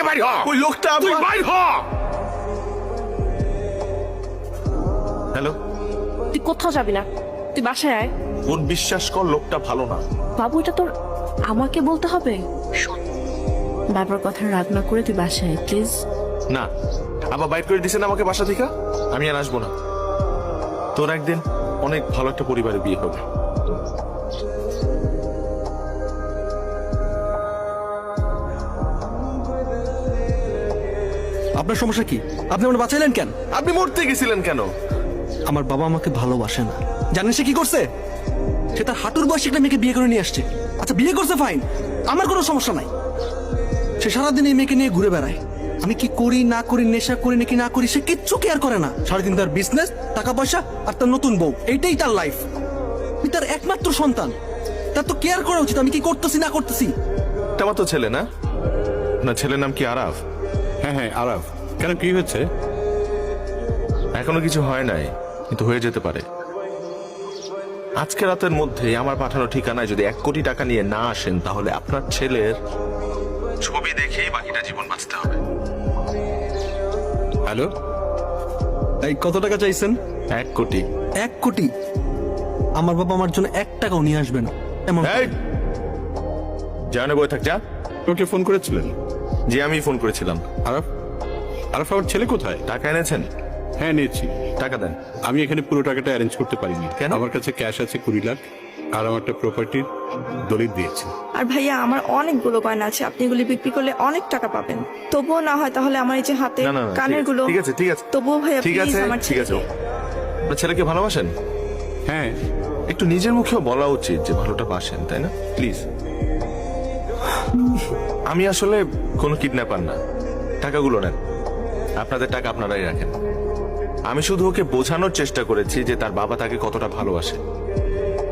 বাইর হ। ওই লোকটা তুই বাইর হ। হ্যালো, তুই কোথাও যাবি না, তুই বাসায় আয়। বোন বিশ্বাস কর লোকটা ভালো না। বাবু এটা তোর আমাকে বলতে হবে? শোন, বাবার কথা রাগ না করে তুই বাসায় আয় প্লিজ। না, আবার বাইর করে দিছেন আমাকে বাসা থেকে, আমি আর আসবো না। তোর একদিন অনেক ভালো একটা পরিবারে বিয়ে হবে। আপনার সমস্যা কি? আপনি আমার বাঁচাইলেন কেন? আপনি মরতে গেছিলেন কেন? আমার বাবা আমাকে ভালোবাসে না। জানেন সে কি করছে? সে তার হাঁটুর বয়সী একটা মেয়েকে বিয়ে করে নিয়ে আসছে। আচ্ছা বিয়ে করছে ফাইন, আমার কোনো সমস্যা নাই। সে সারাদিন এই মেয়েকে নিয়ে ঘুরে বেড়ায়। আমি কি করি না করি, নেশা করি নাকি না করি, সে কিচ্ছু কেয়ার করে না। সারাদিন তার বিজনেস, টাকা পয়সা আর তার নতুন বউ, এইটাই তার লাইফ। আমি তার একমাত্র সন্তান, তার তো কেয়ার করা উচিত। আমি কি করতেছি না করতেছি? এটা আমার তো ছেলে না? না, ছেলের নাম কি আরাফ? হ্যাঁ হ্যাঁ আরাফ, কেন কি হয়েছে? এখনো কিছু হয় নাই, কিন্তু হয়ে যেতে পারে। আজকে রাতের মধ্যে আমার পাঠানো ঠিকানায় যদি 1 কোটি টাকা নিয়ে না আসেন, তাহলে আপনার ছেলের ছবি দেখেই বাকিটা জীবন বাঁচতে হবে। হ্যালো, এই কত টাকা চাইছেন? 1 কোটি। 1 কোটি? আমার বাবা আমার জন্য 1 টাকাও নিয়ে আসবে না এমন। এই, জানে বই থাক যা। তোকে ফোন করেছিলেন? যে আমি ফোন করেছিলাম। আরাফ, আরাফ আমার ছেলে কোথায়? টাকা এনেছেন? হ্যাঁ নিয়েছি। টাকা দেন। আমি এখানে পুরো টাকাটা অ্যারেঞ্জ করতে পারিনি। কেন? আমার কাছে ক্যাশ আছে 20 লাখ, আর আমার একটা প্রপার্টির দলিল দিয়েছি। আর ভাইয়া আমার অনেকগুলো গয়না আছে, আপনি এগুলি বিক্রি করলে অনেক টাকা পাবেন। তবুও না হয় তাহলে আমার এই যে হাতে না, না, না, কানের গুলো, ঠিক আছে, ঠিক আছে। তবুও ভাইয়া ঠিক প্লিজ আছে, আমার ঠিক আছে। ছেলেকে। আপনার ছেলেকে ভালোবাসেন? হ্যাঁ, একটু নিজের মুখেও বলা উচিত যে ভালোটা বাসেন, তাই না? প্লিজ। আমি আসলে কোনো কিডন্যাপার না। টাকাগুলো নেন, আপনাদের টাকা আপনারাই রাখেন। আমি শুধু ওকে বোঝানোর চেষ্টা করেছি যে তার বাবা তাকে কতটা ভালোবাসে।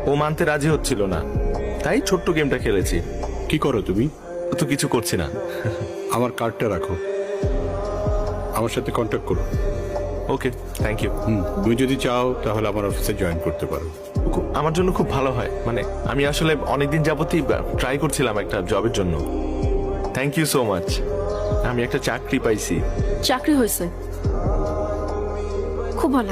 ও মানতে রাজি হচ্ছিল না, তাই ছোট্ট গেমটা খেলেছি। কি করো তুমি? ও তো কিছু করছি না। আমার কার্ডটা রাখো, আমার সাথে কন্ট্যাক্ট করো। ওকে, থ্যাংক ইউ। তুমি যদি চাও তাহলে আমার অফিসে জয়েন করতে পারো। আমার জন্য খুব ভালো হয়। মানে আমি আসলে অনেকদিন যাবতই ট্রাই করছিলাম একটা জবের জন্য। Thank you so much. আমি একটা চাকরি পাইছি। চাকরি হয়েছে, খুব ভালো।